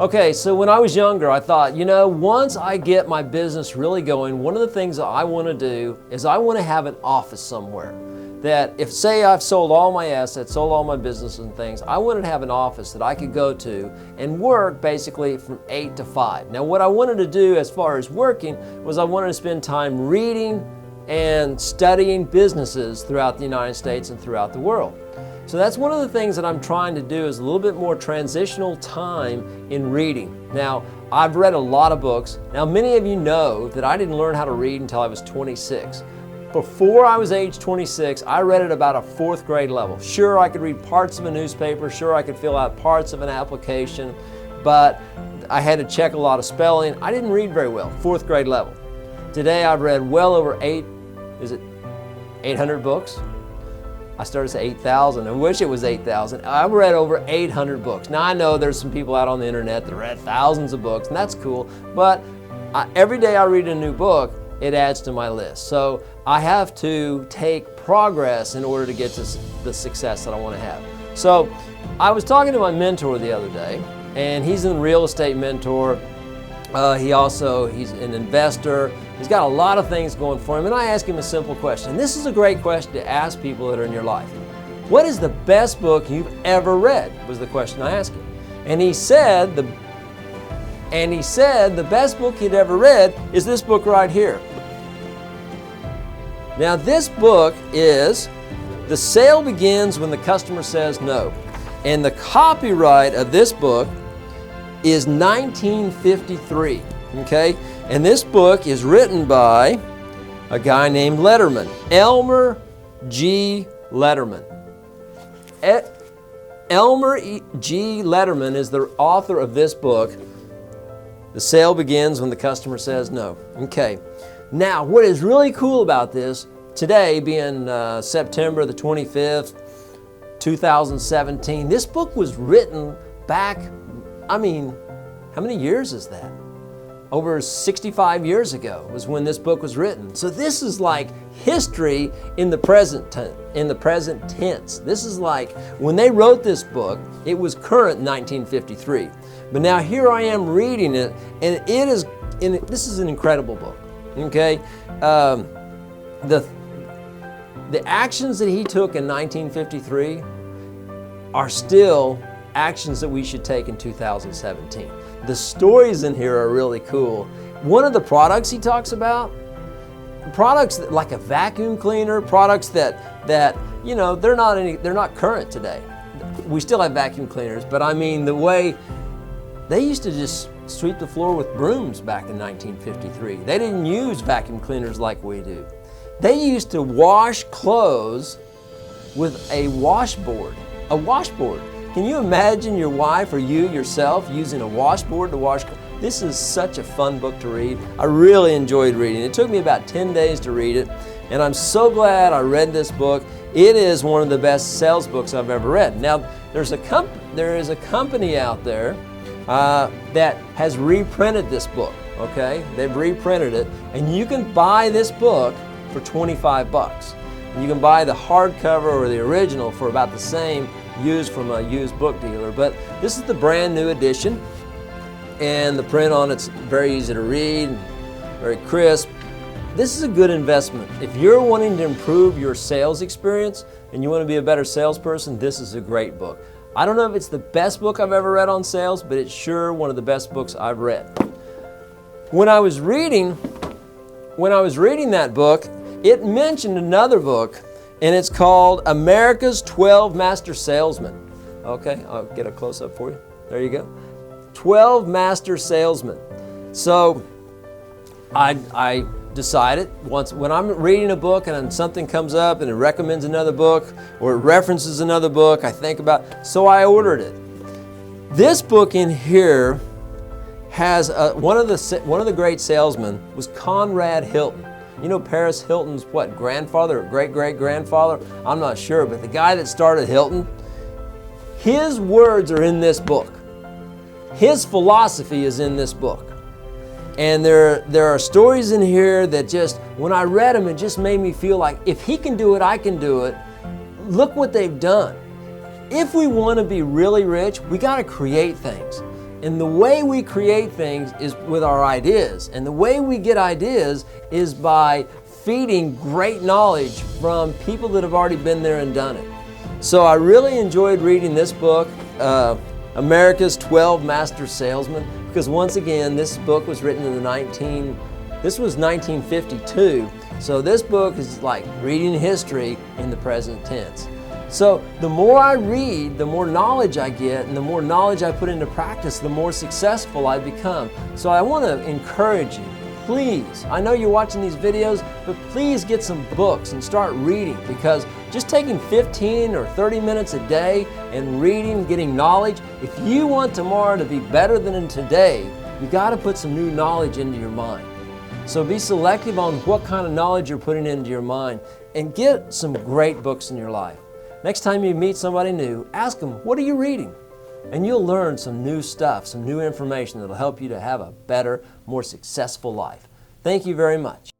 Okay, so when I was younger, I thought, once I get my business really going, one of the things that I want to do is I want to have an office somewhere. That if, say, I've sold all my assets, sold all my business and things, I wanted to have an office that I could go to and work basically from 8 to 5. Now, what I wanted to do as far as working was I wanted to spend time reading and studying businesses throughout the United States and throughout the world. So that's one of the things that I'm trying to do is a little bit more transitional time in reading. Now, I've read a lot of books. Now, many of you know that I didn't learn how to read until I was 26. Before I was age 26, I read at about a 4th grade level. Sure, I could read parts of a newspaper. Sure, I could fill out parts of an application, but I had to check a lot of spelling. I didn't read very well, 4th grade level. Today, I've read well over 800 books? I started to say 8,000. I wish it was 8,000. I've read over 800 books. Now I know there's some people out on the internet that read thousands of books, and that's cool, but every day I read a new book, it adds to my list. So I have to take progress in order to get to the success that I want to have. So I was talking to my mentor the other day, and he's a real estate mentor. He's an investor. He's got a lot of things going for him, and I asked him a simple question. This is a great question to ask people that are in your life. What is the best book you've ever read? Was the question I asked him. And he said the best book he'd ever read is this book right here. Now this book is The Sale Begins When the Customer Says No. And the copyright of this book is 1953, okay? And this book is written by a guy named Letterman, Elmer G. Letterman. Elmer G. Letterman is the author of this book, The Sale Begins When the Customer Says No. Okay, now what is really cool about this, today being September the 25th, 2017, this book was written back, how many years is that? Over 65 years ago was when this book was written. So this is like history in the present tense. This is like when they wrote this book, it was current in 1953. But now here I am reading it, and this is an incredible book. Okay, the actions that he took in 1953 are still actions that we should take in 2017. The stories in here are really cool. One of the products he talks about, products like a vacuum cleaner, products that they're not current today. We still have vacuum cleaners, but the way they used to just sweep the floor with brooms back in 1953. They didn't use vacuum cleaners like we do. They used to wash clothes with a washboard. A washboard. Can you imagine your wife or you yourself using a washboard to wash clothes? This is such a fun book to read. I really enjoyed reading it. It took me about 10 days to read it, and I'm so glad I read this book. It is one of the best sales books I've ever read. Now, there is a company out there that has reprinted this book, okay? They've reprinted it, and you can buy this book for $25. And you can buy the hardcover or the original for about the same, used from a used book dealer. But this is the brand new edition, and the print on it's very easy to read, very crisp. This is a good investment. If you're wanting to improve your sales experience and you want to be a better salesperson, this is a great book. I don't know if it's the best book I've ever read on sales, but it's sure one of the best books I've read. When I was reading that book, it mentioned another book, and it's called America's 12 Master Salesmen. Okay, I'll get a close-up for you. There you go. 12 Master Salesmen. So I decided when I'm reading a book and something comes up and it recommends another book or it references another book, I think about, so I ordered it. This book in here has one of the great salesmen was Conrad Hilton. You know Paris Hilton's grandfather or great-great-grandfather? I'm not sure, but the guy that started Hilton, his words are in this book. His philosophy is in this book. And there are stories in here that just, when I read them, it just made me feel like if he can do it, I can do it. Look what they've done. If we want to be really rich, we got to create things. And the way we create things is with our ideas. And the way we get ideas is by feeding great knowledge from people that have already been there and done it. So I really enjoyed reading this book, America's 12 Master Salesmen, because once again, this book was written in this was 1952. So this book is like reading history in the present tense. So the more I read, the more knowledge I get, and the more knowledge I put into practice, the more successful I become. So I want to encourage you, please, I know you're watching these videos, but please get some books and start reading, because just taking 15 or 30 minutes a day and reading, getting knowledge, if you want tomorrow to be better than today, you got to put some new knowledge into your mind. So be selective on what kind of knowledge you're putting into your mind, and get some great books in your life. Next time you meet somebody new, ask them, what are you reading? And you'll learn some new stuff, some new information that'll help you to have a better, more successful life. Thank you very much.